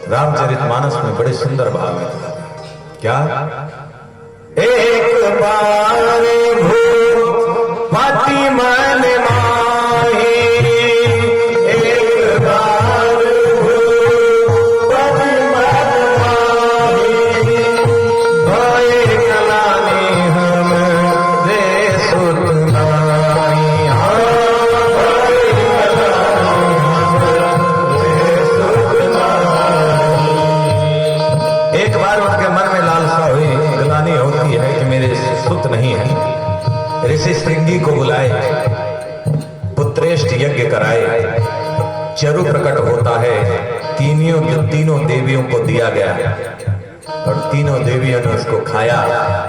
रामचरितमानस में बड़े सुंदर भाव में कहा क्या, एक बार भूपति मन माही, एक बार भूपति मन माही, भय कलानी हम रे सुत नाई। एक बार उनके मन में लालसा हुई, गलानी होती है कि मेरे सुत नहीं है। ऋषि श्रृंगी को बुलाए, पुत्रेष्ठ यज्ञ कराए, चरु प्रकट होता है, तीनों देवियों को दिया गया और तीनों देवियों ने उसको खाया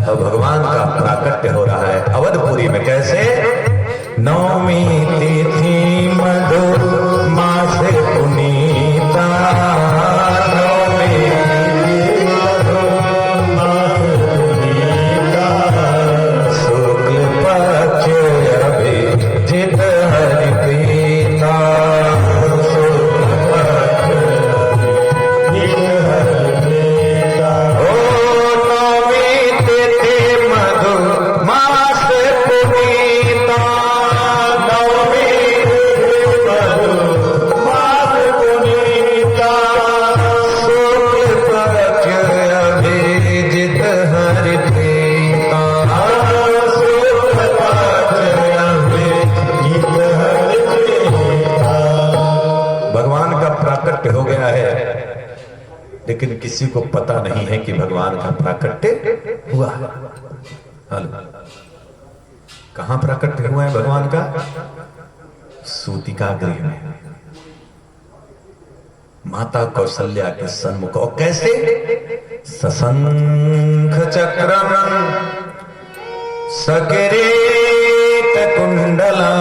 और भगवान का प्राकट्य हो रहा है अवधपुरी में। कैसे? नवमी तिथि मधु मास पुनीता, हो गया है, लेकिन किसी को पता नहीं है कि भगवान का प्राकट्य हुआ है। कहां प्राकट्य हुआ है भगवान का? सूतिका गृह में, माता कौशल्या के सन्मुख। और कैसे? सशंख चक्रम सकिरीट कुंडला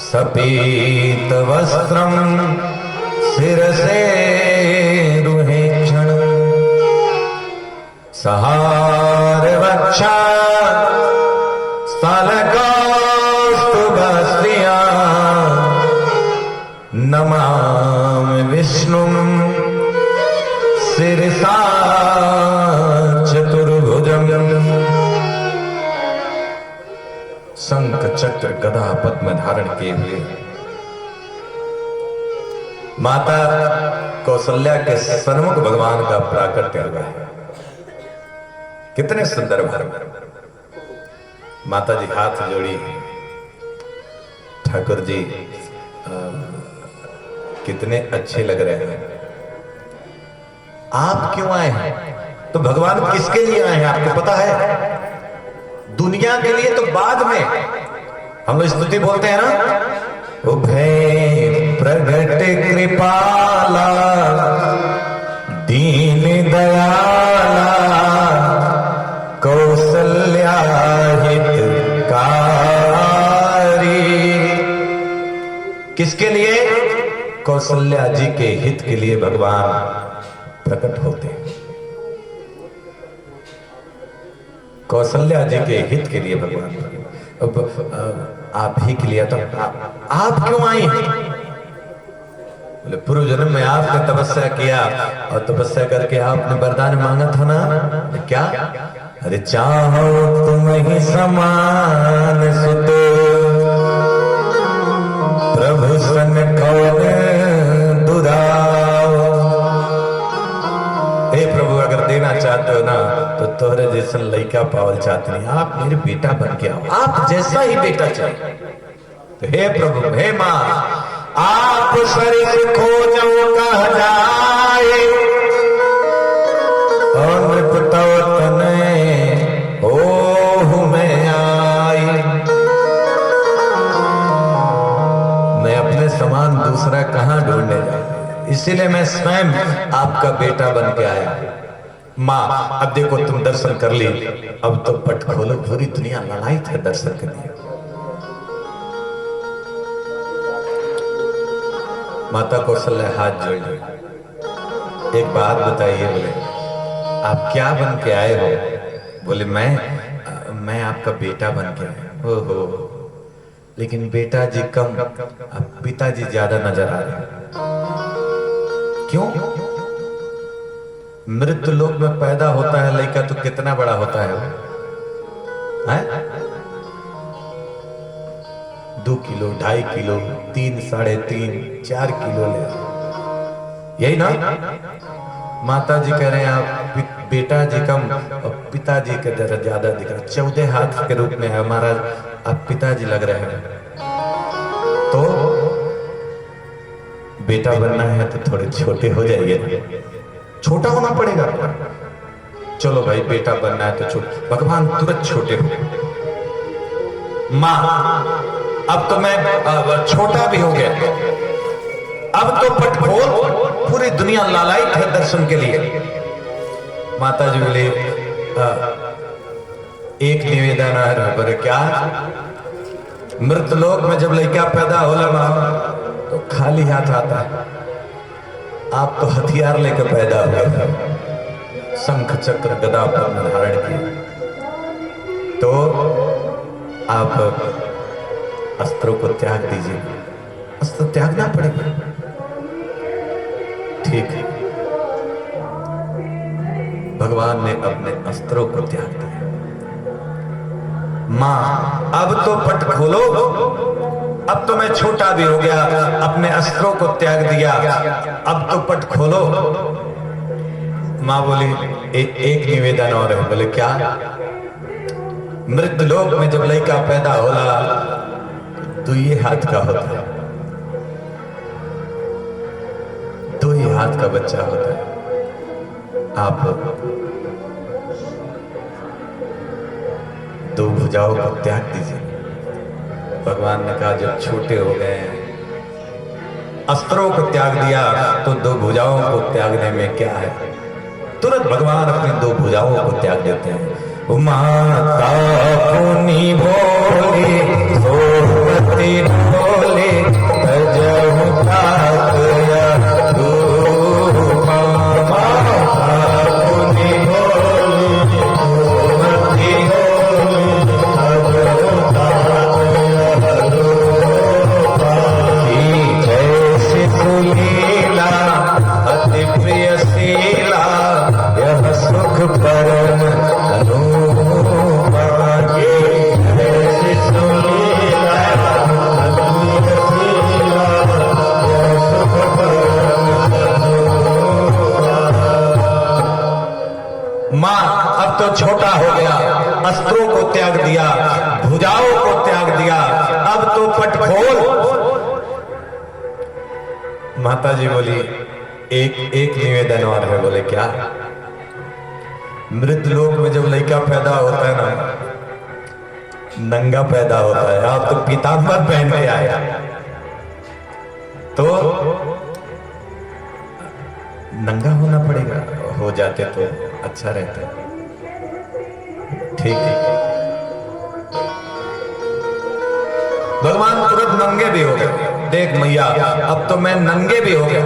सपीत वस्त्रम शिरसे रुहे क्षण, सहार वक्षा स्थलकौस्तुभश्रिया, नमामि विष्णुं शिरसा चतुर्भुजम्। शंख चक्र गदा पद्म धारण किए हुए माता कौशल्या के सन्मुख भगवान का प्राकट्य हुआ है। कितने सुंदर भाव। माता जी हाथ जोड़ी, ठाकुर जी कितने अच्छे लग रहे हैं, आप क्यों आए हैं? तो भगवान किसके लिए आए हैं आपको पता है? दुनिया के लिए तो बाद में हम लोग स्तुति बोलते हैं ना, उभय प्रगट कृपाला दीन दयाला कौशल्या हितकारी। किसके लिए? कौशल्या जी के हित के लिए भगवान प्रकट होते हैं। कौशल्या जी के हित के लिए भगवान। आप ही के लिए तो आप क्यों आई हैं? बोले पूर्व जन्म में आपने तपस्या किया और तपस्या करके आपने वरदान मांगा था ना। क्या? अरे चाहो तुम ही समान सुत, प्रभु सन कौन दुराव। हे प्रभु अगर देना चाहते हो ना तो तोहरे जैसा लड़का पावल चाहते नहीं, आप मेरे बेटा बन के आओ, आप जैसा ही बेटा चाहिए। तो हे प्रभु, हे माँ, आप सरिस खोजो कह जाए और नृपतव तनय ओहु में आई। मैं अपने समान दूसरा कहां ढूंढने जाऊं, इसीलिए मैं स्वयं आपका बेटा बन के आया। माँ अब देखो तुम दर्शन कर ली, अब तो पट खोलो, पूरी दुनिया ललायत है दर्शन के लिए। माता कौशल्या हाथ जोड़ ली, एक बात बताइए, बोले आप क्या बन के आए हो? बोले मैं आपका बेटा बन के आया। ओहो, लेकिन बेटा जी कम, पिताजी ज्यादा नजर आ रहे हैं। क्यों? मृत्यु लोक में पैदा होता है लड़का तो कितना बड़ा होता है? 2 किलो, 2.5 किलो, 3, 3.5, 4 किलो ले, यही ना? माता जी कह रहे हैं आप बेटा जी कम और पिताजी के तरह ज्यादा दिख रहा, 14 हाथ के रूप में है हमारा, आप पिताजी लग रहे हैं। तो बेटा बनना है तो थोड़े छोटे हो जाइए, छोटा होना पड़ेगा। चलो भाई बेटा बनना है तो छोटे, भगवान तुरंत छोटे हो। मां अब तो मैं छोटा भी हो गया, अब तो पट खोल, पूरी दुनिया लालायित है दर्शन के लिए। माता जी बोले एक निवेदन है, बोले क्या? मृत लोक में जब लड़का पैदा होला तो खाली हाथ आता है, आप तो हथियार लेकर पैदा हुए, शंख चक्र गदा पद्म धारण किए, तो आप अस्त्रों को त्याग दीजिए। अस्त्र त्यागना पड़ेगा, ठीक है। भगवान ने अपने अस्त्रों को त्याग दिया। मां अब तो पट खोलो, अब तो मैं छोटा भी हो गया, अपने अस्त्रों को त्याग दिया, अब तो पट खोलो। मां बोली एक निवेदन और है। बोले क्या? मृत लोक में जब लड़का पैदा होला तो ये हाथ का होता है, 2 ही हाथ का बच्चा होता है। आप 2 भुजाओं को त्याग दीजिए। भगवान ने कहा जब छोटे हो गए, अस्त्रों को त्याग दिया, तो 2 भुजाओं को त्यागने में क्या है? तुरंत भगवान अपनी 2 भुजाओं को त्याग देते हैं। माता पुनि भोले सोमति भोले तजहु तात परम मां अब तो छोटा हो गया, अस्त्रों को त्याग दिया, भुजाओं को त्याग दिया, अब तो पट खोल। माता जी बोली एक निवेदन और है। बोले क्या? मृत लोक में जब लड़का पैदा होता है ना, नंगा पैदा होता है। आप तो पीताम्बर पहन के आया, तो नंगा होना पड़ेगा, हो जाते तो अच्छा रहता। ठीक है, भगवान तुरंत नंगे भी हो गए। देख मैया अब तो मैं नंगे भी हो गया,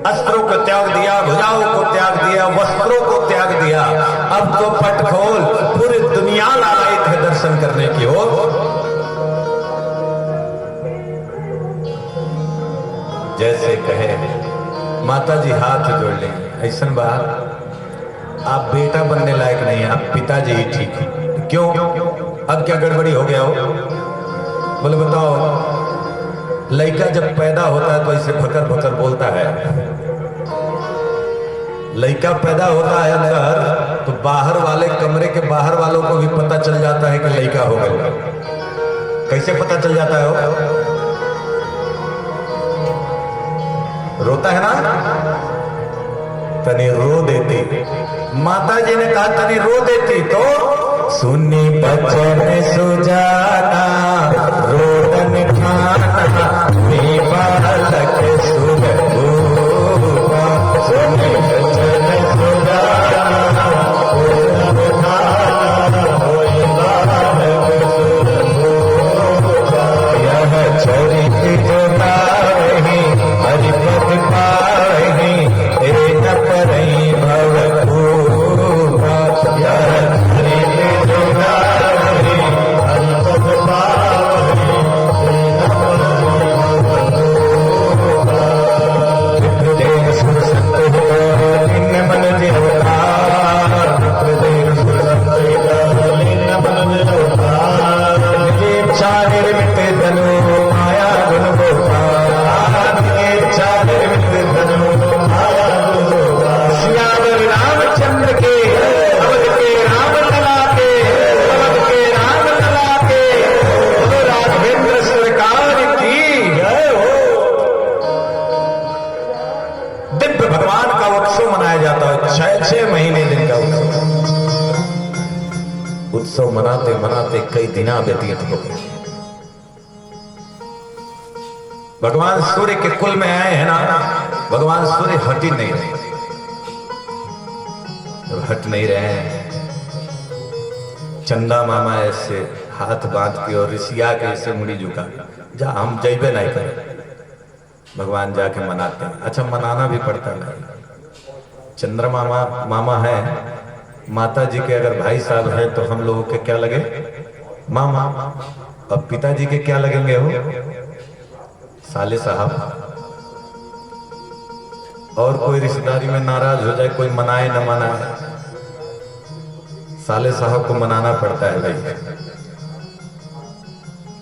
अस्त्रों को त्याग दिया, भुजाओं को त्याग दिया, वस्त्रों को त्याग दिया, अब तो पट खोल, पूरी दुनिया लालायित है दर्शन करने की ओर। जैसे कहे माता जी हाथ जोड़ लेंगे, ऐसा बात आप बेटा बनने लायक नहीं है, आप पिताजी ही ठीक है। क्यों? अब क्या गड़बड़ी हो गया हो? बोले बताओ, लड़का जब पैदा होता है तो ऐसे भकर भकर बोलता है। लड़का पैदा होता है अंदर तो बाहर वाले कमरे के बाहर वालों को भी पता चल जाता है कि लड़का हो गया। कैसे पता चल जाता है? रोता है ना, तनी रो देती। माता जी ने कहा तनी रो देती तो सुनी बचन सुजाना रोदन खाना बालक सुन सुनी बचन सुजाना रोदन खाना यह चरित जो गावहि हरिपद पावहि एक परई भव भूपा यह का उत्सव मनाया जाता है, 6 महीने दिन का उत्सव मनाते मनाते कई दिना व्यतीत हो गए। भगवान सूर्य के कुल में आए हैं ना, भगवान सूर्य हट ही नहीं रहे। जब हट नहीं रहे हैं, चंदा मामा ऐसे हाथ बांध के और ऋषिया के ऐसे मुड़ी झुका, जा हम जैबे नहीं करें। भगवान जाके मनाते हैं। अच्छा, मनाना भी पड़ता है। चंद्रमा मामा है, माता जी के अगर भाई साहब हैं तो हम लोगों के क्या लगे? मामा। अब पिताजी के क्या लगेंगे? हो साले साहब। और कोई रिश्तेदारी में नाराज हो जाए, कोई मनाए न मनाए, साले साहब को मनाना पड़ता है भाई।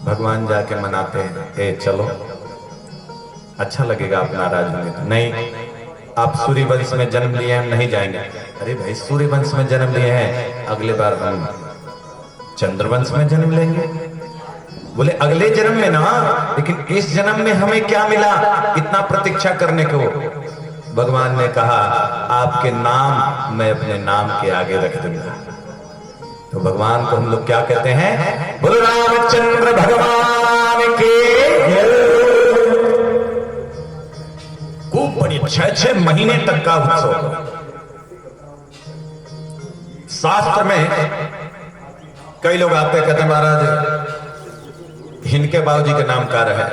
भगवान जाके मनाते हैं, ए चलो, अच्छा लगेगा आप नाराज होंगे तो। नहीं, आप सूर्य वंश में जन्म लिए हैं, नहीं जाएंगे। अरे भाई, सूर्य वंश में जन्म लिए हैं, अगले बार हम चंद्रवंश में जन्म लेंगे। बोले अगले जन्म में ना, लेकिन इस जन्म में हमें क्या मिला इतना प्रतीक्षा करने को? भगवान ने कहा आपके नाम मैं अपने नाम के आगे रख दूंगा। तो भगवान को हम लोग क्या कहते हैं? बोलो रामचंद्र भगवान के। खूब बड़ी 6 महीने तक का उत्सव। शास्त्र में कई लोग आते कहते महाराज हिनके बाबूजी के नाम का है,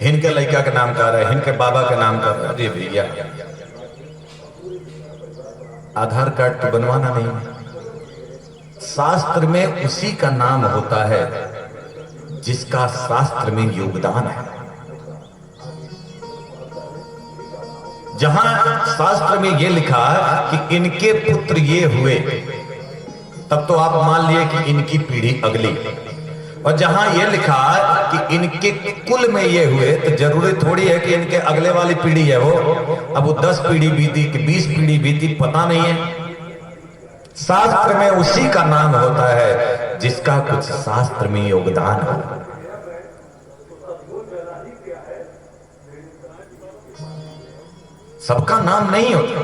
हिनके लड़का के नाम का है, हिनके बाबा के नाम का है। अरे भैया, आधार कार्ड तो बनवाना नहीं। शास्त्र में उसी का नाम होता है जिसका शास्त्र में योगदान है। जहां शास्त्र में यह लिखा कि इनके पुत्र ये हुए, तब तो आप मान लिए कि इनकी पीढ़ी अगली। और जहां यह लिखा कि इनके कुल में ये हुए, तो जरूरी थोड़ी है कि इनके अगले वाली पीढ़ी है वो। अब वो 10 पीढ़ी बीती कि 20 पीढ़ी बीती, पता नहीं है। शास्त्र में उसी का नाम होता है जिसका कुछ शास्त्र में योगदान हो। सबका नाम नहीं होता।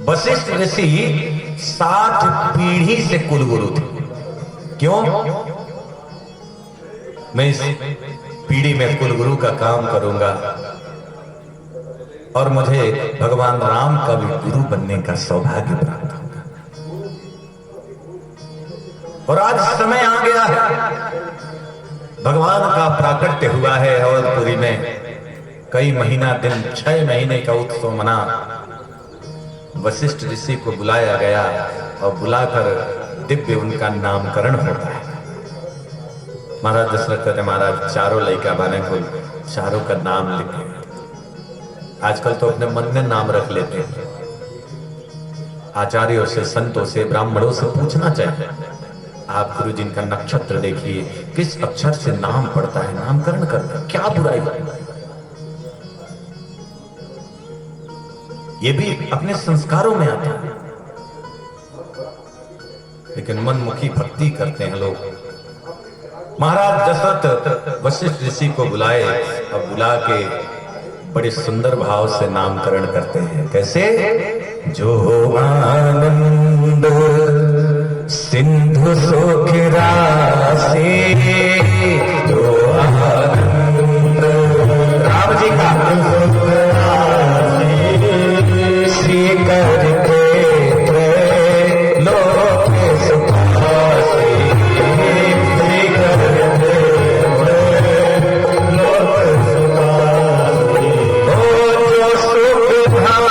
वशिष्ठ ऋषि 60 पीढ़ी से कुलगुरु थे। क्यों? मैं इस पीढ़ी में कुलगुरु का काम करूंगा और मुझे भगवान राम का भी गुरु बनने का सौभाग्य प्राप्त होगा। और आज समय आ गया है, भगवान का प्राकट्य हुआ है अवधपुरी में। कई महीना दिन, 6 महीने का उत्सव मना। वशिष्ठ ऋषि को बुलाया गया और बुलाकर दिव्य उनका नामकरण होता है। महाराज दशरथ कहते महाराज चारों लड़का बने को चारों का नाम लिखे। आजकल तो अपने मन में नाम रख लेते हैं। आचार्यों से, संतों से, ब्राह्मणों से पूछना चाहिए। आप गुरु जी का नक्षत्र देखिए, किस अक्षर से नाम पड़ता है, नामकरण करना क्या बुराई है? ये भी अपने संस्कारों में आता है। लेकिन मनमुखी भक्ति करते हैं लोग। महाराज दशरथ वशिष्ठ ऋषि को बुलाए और बुला के बड़े सुंदर भाव से नामकरण करते हैं। कैसे? जो आनंद सिंधु सुख राशि, जो आनंद राम जी का श्री करके लोक सुखासी, श्री करके लोक सुखासी। ओ जो सुख धाम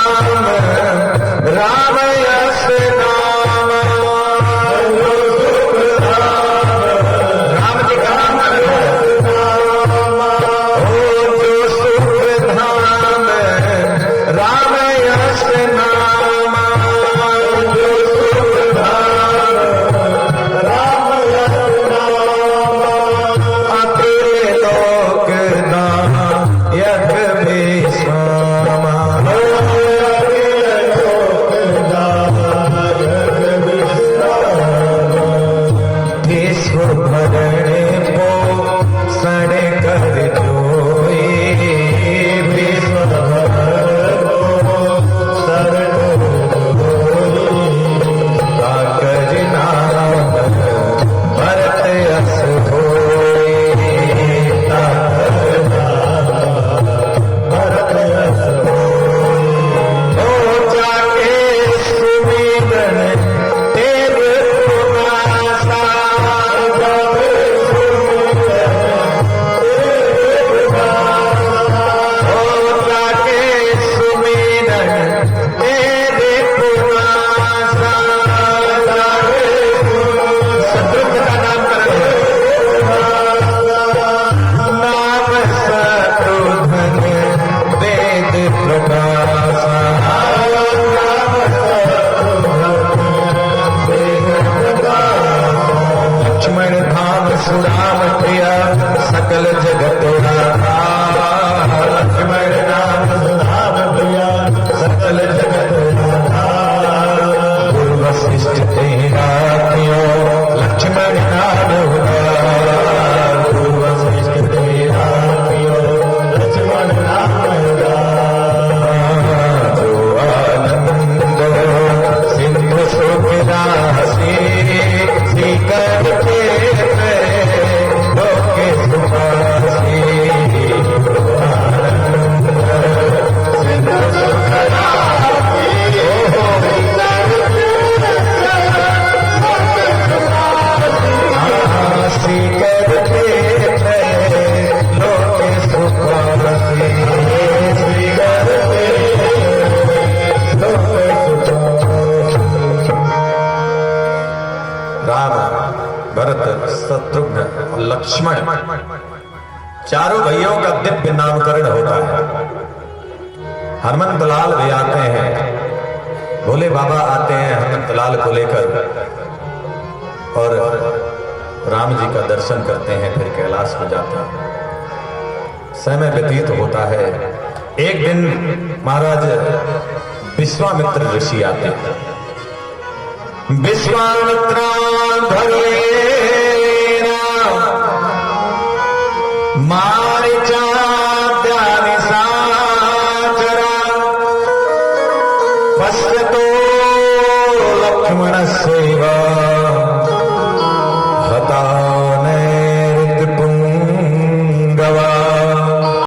राम यश नाम, राम जी का प्रिय सकल जगत आधार, लक्ष्मण नाम सुधाम प्रिय सकल जगत आधार, गुरु वशिष्ठ तेरा प्रियो लक्ष्मण नाम उदार, गुरु वशिष्ठ तेरा प्रियो लक्ष्मण नाम उदार, जो आनंद सिंधु सुखना हसी सीकर के लोके सुखासी, आनंद सिंधु सुखना सीकर के लोके सुखासी, सीकर के लोके सुखासी। राम, भरत, शत्रुघ्न और लक्ष्मण चारों भाइयों का दिव्य नामकरण होता है। हनुमंत लाल भी आते हैं, भोले बाबा आते हैं हनुमंत लाल को लेकर और राम जी का दर्शन करते हैं, फिर कैलाश में जाते हैं। समय व्यतीत होता है। एक दिन महाराज विश्वामित्र ऋषि आते हैं। विश्वामित्र भगवेना मारिच